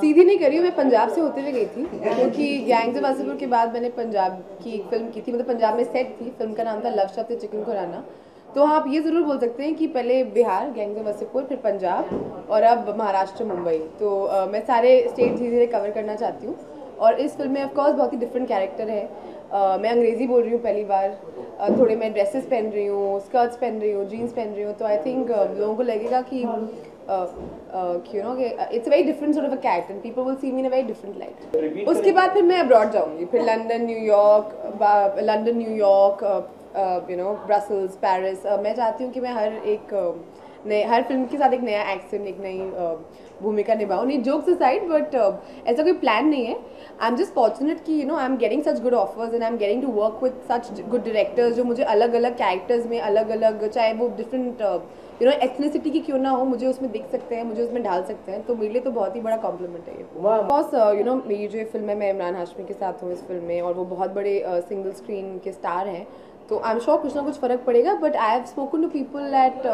सीधी नहीं करी, मैं पंजाब से होते हुए गई थी क्योंकि गैंग्स ऑफ वासेपुर के बाद मैंने पंजाब की एक फिल्म की थी, मतलब पंजाब में सेट थी। फिल्म का नाम था लव शब्द चिकन खुराना। तो आप ये ज़रूर बोल सकते हैं कि पहले बिहार, गैंग्स ऑफ वासेपुर, फिर पंजाब और अब महाराष्ट्र, मुंबई। तो मैं सारे स्टेट धीरे धीरे कवर करना चाहती हूँ। और इस फिल्म में ऑफकोर्स बहुत ही डिफरेंट कैरेक्टर है। मैं अंग्रेज़ी बोल रही हूँ पहली बार, थोड़े मैं ड्रेसेस पहन रही हूँ, स्कर्ट्स पहन रही हूँ, जीन्स पहन रही हूँ। तो आई थिंक लोगों को लगेगा कि it's a very different sort of a character and people will see me in a very different light. उसके बाद फिर मैं अब्रॉड जाऊँगी, फिर लंदन, न्यूयॉर्क, ब्रसल्स, पेरिस। मैं चाहती हूँ कि मैं हर फिल्म के साथ एक नया एक्सेंट, एक नई भूमिका निभाऊँ। नहीं, जोक्स असाइड, बट ऐसा कोई प्लान नहीं है। आई एम जस्ट फॉर्चुनेट कि I am getting such good offers and I am getting to work with such good directors जो मुझे अलग अलग कैरेक्टर्स में अलग अलग, चाहे वो डिफरेंट एथनिसिटी की क्यों ना हो, मुझे उसमें दिख सकते हैं, मुझे उसमें ढाल सकते हैं। तो मेरे लिए तो बहुत ही बड़ा कॉम्प्लीमेंट है ये। बॉस मेरी जो फिल्म है, मैं इमरान हाशमी के साथ हूँ इस फिल्म में, और वो बहुत बड़े सिंगल स्क्रीन के स्टार हैं। तो आई एम श्योर कुछ ना कुछ फ़र्क पड़ेगा। But I have spoken to people at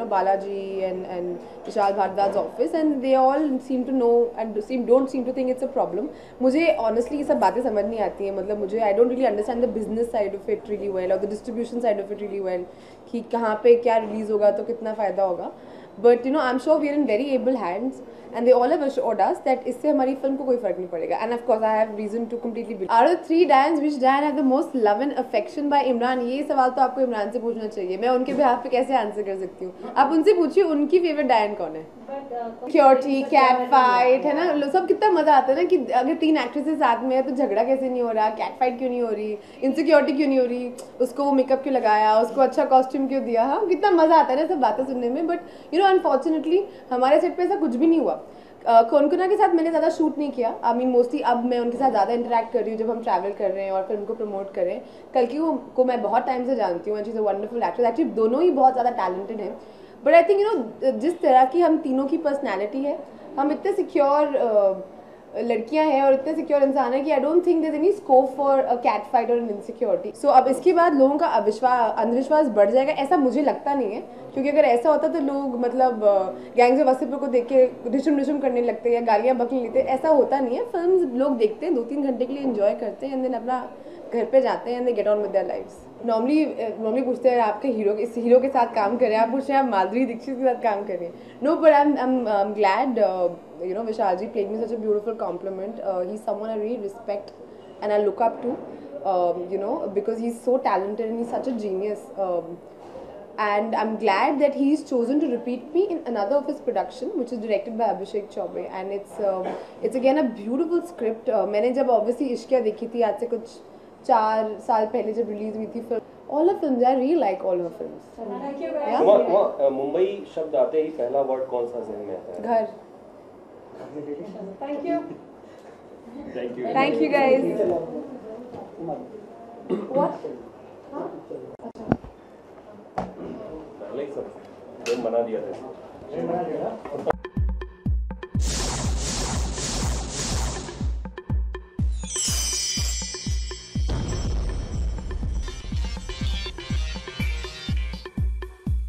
Balaji and Vishal Bhardwaj office and they all seem to know and don't seem to think it's a problem. मुझे ऑनेस्टली ये सब बातें समझ नहीं आती हैं। मतलब मुझे I don't really understand the business side of it really well और the distribution side of it really well, कि कहाँ पे क्या रिलीज़ होगा तो कितना फ़ायदा होगा। But I am sure we are in very able hands and they all have assured us that इससे हमारी फिल्म को कोई फर्क नहीं पड़ेगा। And of course I have reason to completely believe. Out of the 3 Dians, which Dian have the most love and affection by Imran? ये सवाल तो आपको इमरान से पूछना चाहिए। मैं उनके बिहाफ पे कैसे आंसर कर सकती हूँ? आप उनसे पूछिए उनकी फेवरेट डायन कौन है। सिक्योरिटी, कैट फाइट, है ना, सब कितना मजा आता है ना कि अगर 3 एक्ट्रेसेस साथ में है तो झगड़ा कैसे नहीं हो रहा, कैट फाइट क्यों नहीं हो रही, इनसिक्योरिटी क्यों नहीं हो रही, उसको वो मेकअप क्यों लगाया, उसको अच्छा कॉस्ट्यूम क्यों दिया। हाँ, कितना मजा आता है ना सब बातें सुनने में। बट अनफॉर्चुनेटली हमारे सेट पे ऐसा कुछ भी नहीं हुआ। कोनकुना के साथ मैंने ज़्यादा शूट नहीं किया। आई मीन मोस्टली अब मैं उनके साथ ज़्यादा इंटरेक्ट कर रही हूँ जब हम ट्रैवल कर रहे हैं और फिल्म को प्रमोट कर रहे हैं। कल्कि को मैं बहुत टाइम से जानती हूँ and she is a wonderful actress. Actually दोनों ही बहुत ज़्यादा टैलेंटेड हैं। बट आई थिंक जिस तरह की हम तीनों की पर्सनैलिटी है, हम इतने सिक्योर लड़कियां हैं और इतने सिक्योर इंसान है कि I don't think there is any scope for a cat fight और एन इनसिक्योरिटी। सो अब इसके बाद लोगों का अंधविश्वास बढ़ जाएगा, ऐसा मुझे लगता नहीं है। क्योंकि अगर ऐसा होता तो लोग मतलब गैंग्स ऑफ वासेपुर को देख के डिशम करने लगते हैं या गालियाँ बकने लगते। ऐसा होता नहीं है। फिल्म लोग देखते हैं, 2-3 घंटे के लिए एंजॉय करते हैं एंड देन अपना घर पे जाते हैं and they get on with their lives. Normally पूछते हैं आपके इस हीरो के साथ काम करें, आप पूछ रहे हैं आप माधुरी दीक्षित के साथ काम करें। No, but I am glad Vishal ji played me such a beautiful compliment. He's someone I really respect and I look up to, because he's so talented and he's such a genius. And I'm glad that he's chosen to repeat me in another of his production, which is directed by Abhishek Chaubey, and it's again a beautiful script. मैंने जब obviously Ishqiya देखी थी आज से कुछ 4 साल पहले जब रिलीज हुई थी film, all her films, I really like all her films. Thank you guys. Mumbai शब्द आते ही पहला वर्ड कौन सा ज़हन में आता है? घर। Thank you. Thank you guys. What? पहले ही सब मना दिया था।